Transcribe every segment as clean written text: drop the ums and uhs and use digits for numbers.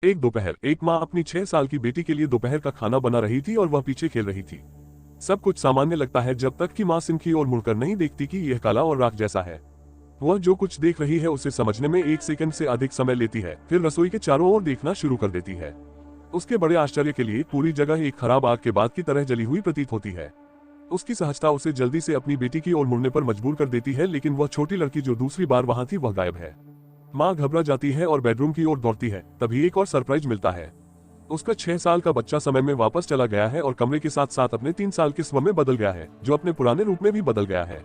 एक दोपहर एक माँ अपनी 6 साल की बेटी के लिए दोपहर का खाना बना रही थी और वह पीछे खेल रही थी। सब कुछ सामान्य लगता है जब तक कि माँ सिंह की ओर मुड़कर नहीं देखती कि यह काला और राख जैसा है। वह जो कुछ देख रही है उसे समझने में 1 सेकंड से अधिक समय लेती है, फिर रसोई के चारों ओर देखना शुरू कर देती है। उसके बड़े आश्चर्य के लिए पूरी जगह एक खराब आग के बाद की तरह जली हुई प्रतीत होती है। उसकी सहजता उसे जल्दी से अपनी बेटी की ओर मुड़ने पर मजबूर कर देती है, लेकिन वह छोटी लड़की जो दूसरी बार वहां थी वह गायब है। माँ घबरा जाती है और बेडरूम की ओर दौड़ती है। तभी एक और सरप्राइज मिलता है। उसका 6 साल का बच्चा समय में वापस चला गया है और कमरे के साथ साथ अपने 3 साल के स्व में बदल गया है, जो अपने पुराने रूप में भी बदल गया है।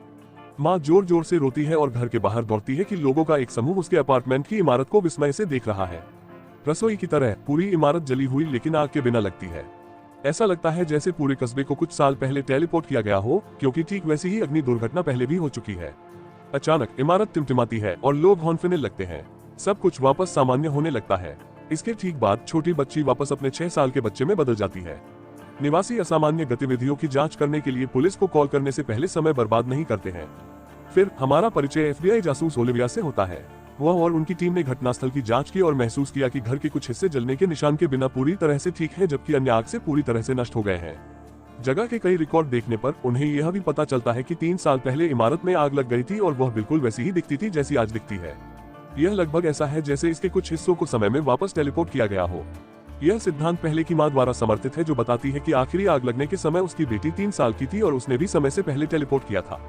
माँ जोर जोर से रोती है और घर के बाहर दौड़ती है कि लोगों का एक समूह उसके अपार्टमेंट की इमारत को विस्मय से देख रहा है। रसोई की तरह पूरी इमारत जली हुई लेकिन आग के बिना लगती है। ऐसा लगता है जैसे पूरे कस्बे को कुछ साल पहले टेलीपोर्ट किया गया हो, क्योंकि ठीक वैसी ही अग्नि दुर्घटना पहले भी हो चुकी है। अचानक इमारत टिमटिमाती है और लोग हौंफने लगते हैं। सब कुछ वापस सामान्य होने लगता है। इसके ठीक बाद छोटी बच्ची वापस अपने 6 साल के बच्चे में बदल जाती है। निवासी असामान्य गतिविधियों की जांच करने के लिए पुलिस को कॉल करने से पहले समय बर्बाद नहीं करते हैं। फिर हमारा परिचय FBI जासूस ओलिविया से होता है। वह और उनकी टीम ने घटनास्थल की जांच की और महसूस किया कि घर के कुछ हिस्से जलने के निशान के बिना पूरी तरह से ठीक है, जबकि अन्य आग से पूरी तरह से नष्ट हो गए हैं। जगह के कई रिकॉर्ड देखने पर उन्हें यह भी पता चलता है कि 3 साल पहले इमारत में आग लग गई थी और वह बिल्कुल वैसी ही दिखती थी जैसी आज दिखती है। यह लगभग ऐसा है जैसे इसके कुछ हिस्सों को समय में वापस टेलीपोर्ट किया गया हो। यह सिद्धांत पहले की माँ द्वारा समर्थित है, जो बताती है कि आखिरी आग लगने के समय उसकी बेटी 3 साल की थी और उसने भी समय से पहले टेलीपोर्ट किया था।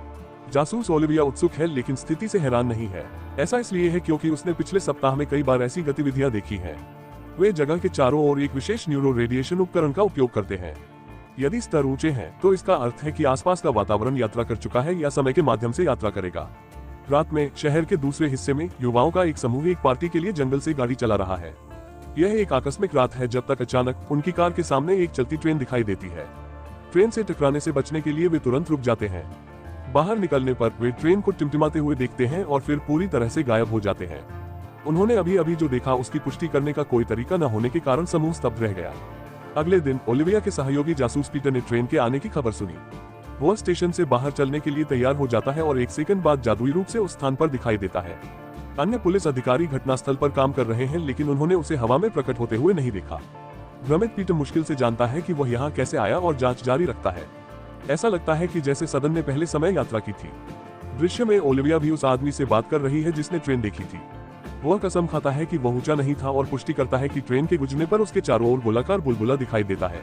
जासूस ओलिविया उत्सुक है लेकिन स्थिति से हैरान नहीं है। ऐसा इसलिए है क्योंकि उसने पिछले सप्ताह में कई बार ऐसी गतिविधियां देखी हैं। वे जगह के चारों ओर एक विशेष न्यूरो रेडिएशन उपकरण का उपयोग करते हैं। यदि स्तर ऊंचे हैं तो इसका अर्थ है कि आसपास का वातावरण यात्रा कर चुका है या समय के माध्यम से यात्रा करेगा। रात में शहर के दूसरे हिस्से में युवाओं का एक समूह एक पार्टी के लिए जंगल से गाड़ी चला रहा है। यह एक आकस्मिक रात है जब तक अचानक उनकी कार के सामने एक चलती ट्रेन दिखाई देती है। ट्रेन से टकराने से बचने के लिए वे तुरंत रुक जाते हैं। बाहर निकलने पर वे ट्रेन को टिमटिमाते हुए देखते हैं और फिर पूरी तरह से गायब हो जाते हैं। उन्होंने अभी अभी जो देखा उसकी पुष्टि करने का कोई तरीका न होने के कारण समूह स्तब्ध रह गया। अगले दिन ओलिविया के सहयोगी जासूस पीटर ने ट्रेन के आने की खबर सुनी। वह स्टेशन से बाहर चलने के लिए तैयार हो जाता है और 1 सेकंड बाद जादुई रूप से उस स्थान पर दिखाई देता है। अन्य पुलिस अधिकारी घटनास्थल पर काम कर रहे हैं, लेकिन उन्होंने उसे हवा में प्रकट होते हुए नहीं देखा। भ्रमित पीटर मुश्किल से जानता है कि वह यहाँ कैसे आया और जांच जारी रखता है। ऐसा लगता है कि जैसे सदन ने पहले समय यात्रा की थी। दृश्य में ओलिविया भी उस आदमी से बात कर रही है जिसने ट्रेन देखी थी। वह कसम खाता है कि वह ऊंचा नहीं था और पुष्टि करता है कि ट्रेन के गुजरने पर उसके चारों ओर गोलाकार बुलबुला दिखाई देता है।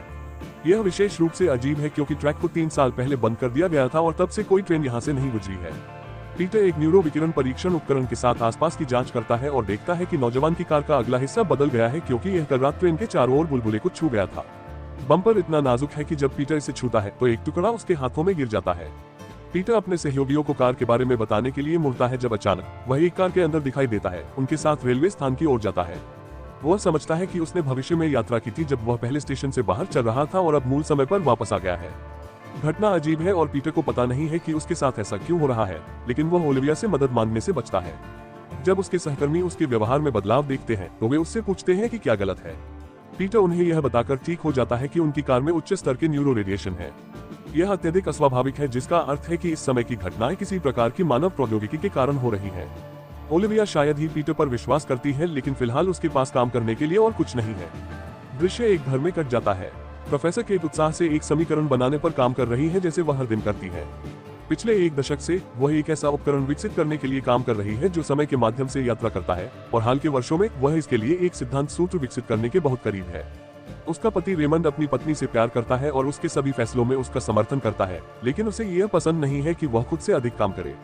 यह विशेष रूप से अजीब है क्योंकि ट्रैक को 3 साल पहले बंद कर दिया गया था और तब से कोई ट्रेन यहाँ से नहीं गुजरी है। पीटर एक न्यूरो विकिरण परीक्षण उपकरण के साथ आसपास की जांच करता है और देखता है कि नौजवान की कार का अगला हिस्सा बदल गया है, क्योंकि यह कल रात ट्रेन के चारों ओर बुलबुले को छू गया था। बम्पर इतना नाजुक है कि जब पीटर इसे छूता है तो एक टुकड़ा उसके हाथों में गिर जाता है। पीटर अपने सहयोगियों को कार के बारे में बताने के लिए मुड़ता है जब अचानक वह एक कार के अंदर दिखाई देता है। उनके साथ रेलवे स्थान की ओर जाता है। वह समझता है कि उसने भविष्य में यात्रा की थी जब वह पहले स्टेशन से बाहर चल रहा था और अब मूल समय पर वापस आ गया है। घटना अजीब है और पीटर को पता नहीं है कि उसके साथ ऐसा क्यों हो रहा है, लेकिन वह ओलिविया से मदद मांगने से बचता है। जब उसके सहकर्मी उसके व्यवहार में बदलाव देखते हैं तो वे उससे पूछते हैं कि क्या गलत है। पीटर उन्हें यह बताकर ठीक हो जाता है कि उनकी कार में उच्च स्तर के न्यूरो रेडिएशन है। यह अत्यधिक अस्वाभाविक है, जिसका अर्थ है कि इस समय की घटनाएं किसी प्रकार की मानव प्रौद्योगिकी के कारण हो रही हैं। ओलिविया शायद ही पीटर पर विश्वास करती है, लेकिन फिलहाल उसके पास काम करने के लिए और कुछ नहीं है। दृश्य एक घर में कट जाता है। प्रोफेसर केट उत्साह से एक समीकरण बनाने पर काम कर रही है जैसे वह हर दिन करती है। पिछले 1 दशक से वह एक ऐसा उपकरण विकसित करने के लिए काम कर रही है जो समय के माध्यम से यात्रा करता है, और हाल के वर्षों में वह इसके लिए एक सिद्धांत सूत्र विकसित करने के बहुत करीब है। उसका पति रेमंड अपनी पत्नी से प्यार करता है और उसके सभी फैसलों में उसका समर्थन करता है, लेकिन उसे यह पसंद नहीं है कि वह खुद से अधिक काम करे।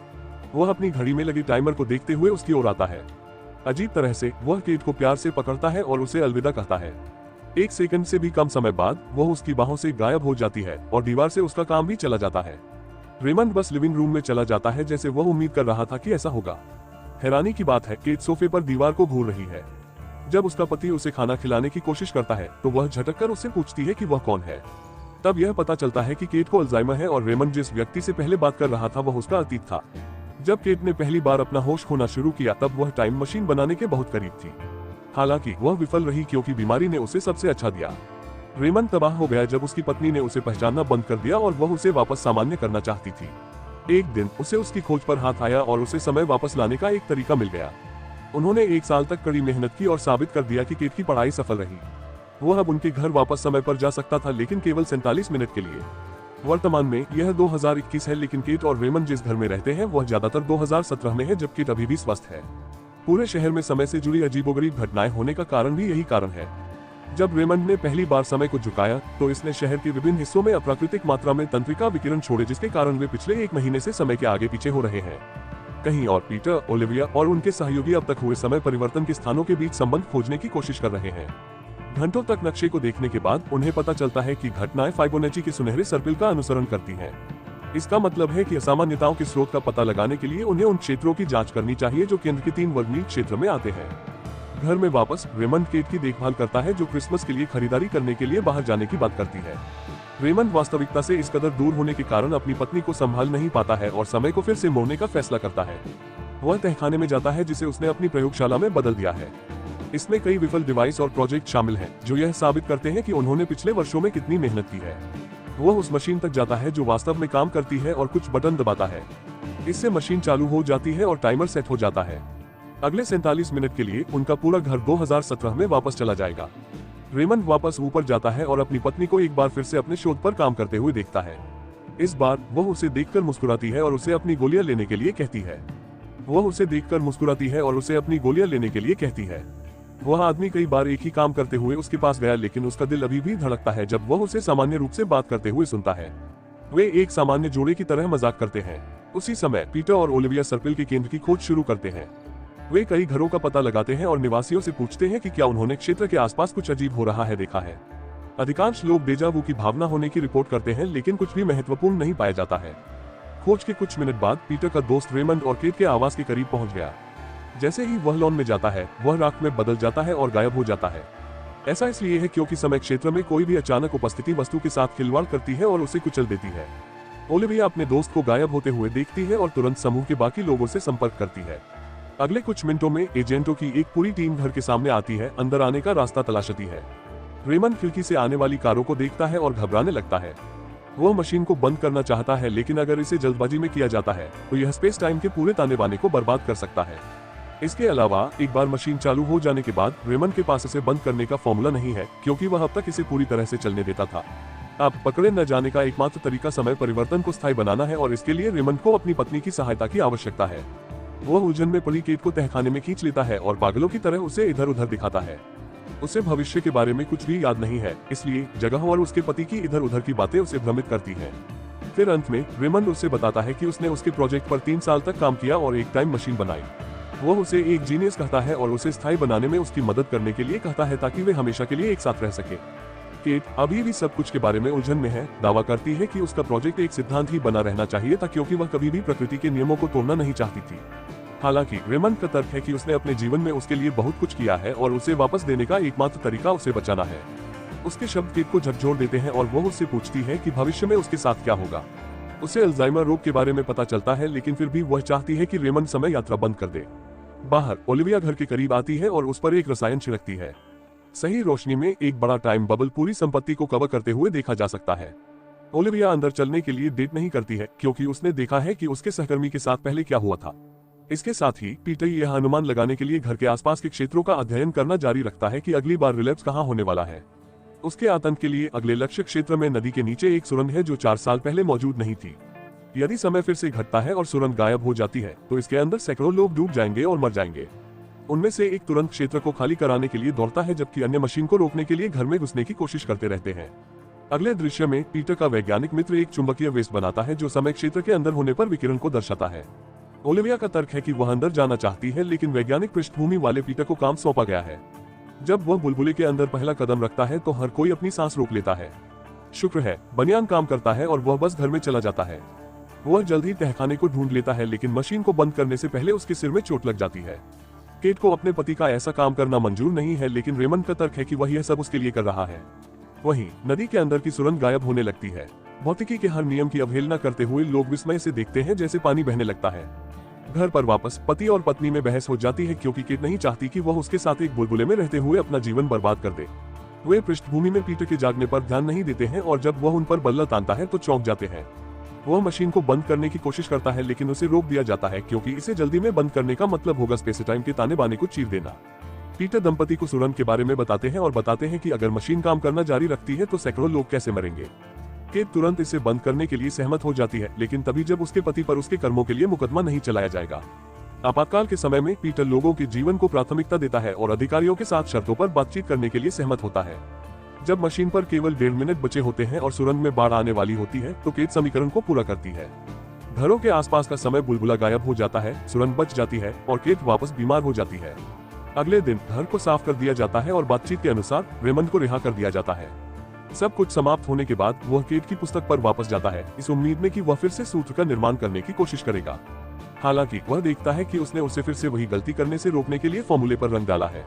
वह अपनी घड़ी में लगी टाइमर को देखते हुए उसकी ओर आता है। अजीब तरह से वह केट को प्यार से पकड़ता है और उसे अलविदा कहता है। 1 सेकंड से भी कम समय बाद वह उसकी बाहों से गायब हो जाती है और दीवार से उसका काम भी चला जाता है। रेमंड बस लिविंग रूम में चला जाता है जैसे वह उम्मीद कर रहा था कि ऐसा होगा। हैरानी की बात है, केट सोफे पर दीवार को घूर रही है। जब उसका पति उसे खाना खिलाने की कोशिश करता है तो वह झटककर उससे पूछती है कि वह कौन है। तब यह पता चलता है कि केट को अल्जाइमर है और रेमंड जिस व्यक्ति से पहले बात कर रहा था वह उसका अतीत था। जब केट ने पहली बार अपना होश खोना शुरू किया तब वह टाइम मशीन बनाने के बहुत करीब थी। हालांकि वह विफल रही क्योंकि बीमारी ने उसे सबसे अच्छा दिया। रेमंड तबाह हो गया जब उसकी पत्नी ने उसे पहचानना बंद कर दिया और वह उसे वापस सामान्य करना चाहती थी। एक दिन उसे उसकी खोज पर हाथ आया और उसे समय वापस लाने का एक तरीका मिल गया। उन्होंने 1 साल तक कड़ी मेहनत की और साबित कर दिया कि केट की पढ़ाई सफल रही। वह अब उनके घर वापस समय पर जा सकता था, लेकिन केवल 47 मिनट के लिए। वर्तमान में यह 2021 है, लेकिन केट और रेमंड जिस घर में रहते हैं वह ज्यादातर 2017 में है, जब केट अभी भी स्वस्थ है। पूरे शहर में समय से जुड़ी अजीबोगरीब घटनाएं होने का कारण भी यही कारण है। जब रेमंड ने पहली बार समय को झुकाया तो इसने शहर के विभिन्न हिस्सों में अप्राकृतिक मात्रा में तंत्रिका विकिरण छोड़े, जिसके कारण वे पिछले 1 महीने से समय के आगे पीछे हो रहे हैं। कहीं और पीटर, ओलिविया और उनके सहयोगी अब तक हुए समय परिवर्तन के स्थानों के बीच संबंध खोजने की कोशिश कर रहे हैं। घंटों तक नक्शे को देखने के बाद उन्हें पता चलता है कि घटनाएं फाइबोनाची के सुनहरे सर्पिल का अनुसरण करती हैं। इसका मतलब है कि असामान्यताओं के स्रोत का पता लगाने के लिए उन्हें उन क्षेत्रों की जांच करनी चाहिए जो केंद्र के 3 वर्ग मील क्षेत्र में आते हैं। घर में वापस रेमंड केट की देखभाल करता है, जो क्रिसमस के लिए खरीदारी करने के लिए बाहर जाने की बात करती है। रेमंड वास्तविकता से इस कदर दूर होने के कारण अपनी पत्नी को संभाल नहीं पाता है और समय को फिर से मोड़ने का फैसला करता है। वह तहखाने में जाता है जिसे उसने अपनी प्रयोगशाला में बदल दिया है। इसमें कई विफल डिवाइस और प्रोजेक्ट शामिल हैं, जो यह साबित करते हैं कि उन्होंने पिछले वर्षों में कितनी मेहनत की है। वह उस मशीन तक जाता है जो वास्तव में काम करती है और कुछ बटन दबाता है। इससे मशीन चालू हो जाती है और टाइमर सेट हो जाता है। अगले 47 मिनट के लिए उनका पूरा घर 2017 में वापस चला जाएगा। रेमंड वापस ऊपर जाता है और अपनी पत्नी को एक बार फिर से अपने शोध पर काम करते हुए देखता है। इस बार वह उसे देखकर मुस्कुराती है और उसे अपनी गोलियां लेने के लिए कहती है। वह आदमी कई बार एक ही काम करते हुए उसके पास गया, लेकिन उसका दिल अभी भी धड़कता है जब वह उसे सामान्य रूप से बात करते हुए सुनता है। वे एक सामान्य जोड़े की तरह मजाक करते हैं। उसी समय पीटर और ओलिविया सर्पिल के केंद्र की खोज शुरू करते हैं। वे कई घरों का पता लगाते हैं और निवासियों से पूछते हैं कि क्या उन्होंने क्षेत्र के आसपास कुछ अजीब हो रहा है देखा है। अधिकांश लोग डेजा वू की भावना होने की रिपोर्ट करते हैं, लेकिन कुछ भी महत्वपूर्ण नहीं पाया जाता है। खोज के कुछ मिनट बाद पीटर का दोस्त रेमंड और केट के आवास के करीब पहुंच गया। जैसे ही वह लॉन में जाता है, वह राख में बदल जाता है और गायब हो जाता है। ऐसा इसलिए है क्योंकि समय क्षेत्र में कोई भी अचानक उपस्थिति वस्तु के साथ खिलवाड़ करती है और उसे कुचल देती है। ओलिविया अपने दोस्त को गायब होते हुए देखती है और तुरंत समूह के बाकी लोगों से संपर्क करती है। अगले कुछ मिनटों में एजेंटों की एक पूरी टीम घर के सामने आती है, अंदर आने का रास्ता तलाशती है। रेमंड खिड़की से आने वाली कारों को देखता है और घबराने लगता है। वह मशीन को बंद करना चाहता है, लेकिन अगर इसे जल्दबाजी में किया जाता है तो यह स्पेस टाइम के पूरे ताने बाने को बर्बाद कर सकता है। इसके अलावा एक बार मशीन चालू हो जाने के बाद रेमंड के पास इसे बंद करने का फॉर्मूला नहीं है, क्योंकि वह अब तक इसे पूरी तरह से चलने देता था। अब पकड़े न जाने का एकमात्र तरीका समय परिवर्तन को स्थायी बनाना है और इसके लिए रेमंड को अपनी पत्नी की सहायता की आवश्यकता है। वह उलझन में पड़ी केट को तहखाने में खींच लेता है और पागलों की तरह उसे इधर उधर दिखाता है। उसे भविष्य के बारे में कुछ भी याद नहीं है, इसलिए जगह और उसके पति की इधर उधर की बातें उसे भ्रमित करती हैं। फिर अंत में रेमंड उसे बताता है कि उसने उसके प्रोजेक्ट पर 3 साल तक काम किया और एक टाइम मशीन बनाई। वह उसे एक जीनियस कहता है और उसे स्थायी बनाने में उसकी मदद करने के लिए कहता है, ताकि वे हमेशा के लिए एक साथ रह सके। केट अभी भी सब कुछ के बारे में उलझन में है, दावा करती है कि उसका प्रोजेक्ट एक सिद्धांत ही बना रहना चाहिए था, क्योंकि वह कभी भी प्रकृति के नियमों को तोड़ना नहीं चाहती थी। हालांकि रेमंड का तर्क है कि उसने अपने जीवन में उसके लिए बहुत कुछ किया है और उसे वापस देने का एकमात्र तरीका उसे बचाना है। उसके शब्द केट को झकझोर देते हैं और वह उससे पूछती है कि भविष्य में उसके साथ क्या होगा। उसे अल्जाइमर रोग के बारे में पता चलता है, लेकिन फिर भी वह चाहती है कि रेमंड समय यात्रा बंद कर दे। बाहर ओलिविया घर के करीब आती है और उस पर एक रसायन छिड़कती है। सही रोशनी में एक बड़ा टाइम बबल पूरी संपत्ति को कवर करते हुए देखा जा सकता है। ओलिविया अंदर चलने के लिए डेट नहीं करती है, क्योंकि उसने देखा है कि उसके सहकर्मी के साथ पहले क्या हुआ था। इसके साथ ही पीटर यह अनुमान लगाने के लिए घर के आसपास के क्षेत्रों का अध्ययन करना जारी रखता है कि अगली बार रिलैप्स कहां होने वाला है। उसके आतंक के लिए अगले लक्ष्य क्षेत्र में नदी के नीचे एक सुरंग है जो 4 साल पहले मौजूद नहीं थी। यदि समय फिर से घटता है और सुरंग गायब हो जाती है तो इसके अंदर सैकड़ों लोग डूब जाएंगे और मर जाएंगे। उनमें से एक तुरंत क्षेत्र को खाली कराने के लिए दौड़ता है, जबकि अन्य मशीन को रोकने के लिए घर में घुसने की कोशिश करते रहते हैं। अगले दृश्य में पीटर का वैज्ञानिक मित्र एक चुंबकीय वेस्ट बनाता है जो समय क्षेत्र के अंदर होने पर विकिरण को दर्शाता है। ओलिविया का तर्क है कि वह अंदर जाना चाहती है, लेकिन वैज्ञानिक पृष्ठभूमि वाले पीटर को काम सौंपा गया है। जब वह बुलबुले के अंदर पहला कदम रखता है तो हर कोई अपनी सांस रोक लेता है। शुक्र है बनियान काम करता है और वह बस घर में चला जाता है। वह जल्द ही तहखाने को ढूंढ लेता है, लेकिन मशीन को बंद करने से पहले उसके सिर में चोट लग जाती है। केट को अपने पति का ऐसा काम करना मंजूर नहीं है, लेकिन रेमंड का तर्क है कि वह यह सब उसके लिए कर रहा है। वहीं नदी के अंदर की सुरंग गायब होने लगती है। भौतिकी के हर नियम की अवहेलना करते हुए लोग विस्मय से देखते हैं जैसे पानी बहने लगता है। घर पर वापस पति और पत्नी में बहस हो जाती है, क्योंकि केट नहीं चाहती कि वह उसके साथ एक बुलबुले में रहते हुए अपना जीवन बर्बाद कर दे। वे पृष्ठभूमि में पीटर के जागने पर ध्यान नहीं देते हैं और जब वह उन पर बल्ला तानता है तो चौंक जाते हैं। वह मशीन को बंद करने की कोशिश करता है लेकिन उसे रोक दिया जाता है क्योंकि इसे जल्दी में बंद करने का मतलब होगा स्पेस टाइम के ताने बाने को चीर देना। पीटर दंपति को सुरंग के बारे में बताते हैं और बताते हैं कि अगर मशीन काम करना जारी रखती है तो सैकड़ों लोग कैसे मरेंगे। केट तुरंत इसे बंद करने के लिए सहमत हो जाती है, लेकिन तभी जब उसके पति पर उसके कर्मों के लिए मुकदमा नहीं चलाया जाएगा। आपातकाल के समय में पीटर लोगों के जीवन को प्राथमिकता देता है और अधिकारियों के साथ शर्तों पर बातचीत करने के लिए सहमत होता है। जब मशीन पर केवल 1.5 मिनट बचे होते हैं और सुरंग में बाढ़ आने वाली होती है तो केट समीकरण को पूरा करती है। घरों के आसपास का समय बुलबुला गायब हो जाता है, सुरंग बच जाती है और केट वापस बीमार हो जाती है। अगले दिन घर को साफ कर दिया जाता है और बातचीत के अनुसार रेमंड को रिहा कर दिया जाता है। सब कुछ समाप्त होने के बाद वह केट की पुस्तक पर वापस जाता है, इस उम्मीद में कि वह फिर से सूत्र का निर्माण करने की कोशिश करेगा। हालांकि वह देखता है कि उसने उसे फिर से वही गलती करने से रोकने के लिए फॉर्मूले पर रंग डाला है।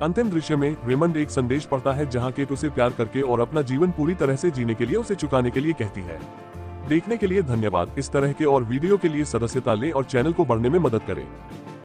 अंतिम दृश्य में रेमंड एक संदेश पढ़ता है जहां केट उसे प्यार करके और अपना जीवन पूरी तरह से जीने के लिए उसे चुकाने के लिए कहती है। देखने के लिए धन्यवाद। इस तरह के और वीडियो के लिए सदस्यता लें और चैनल को बढ़ने में मदद करें।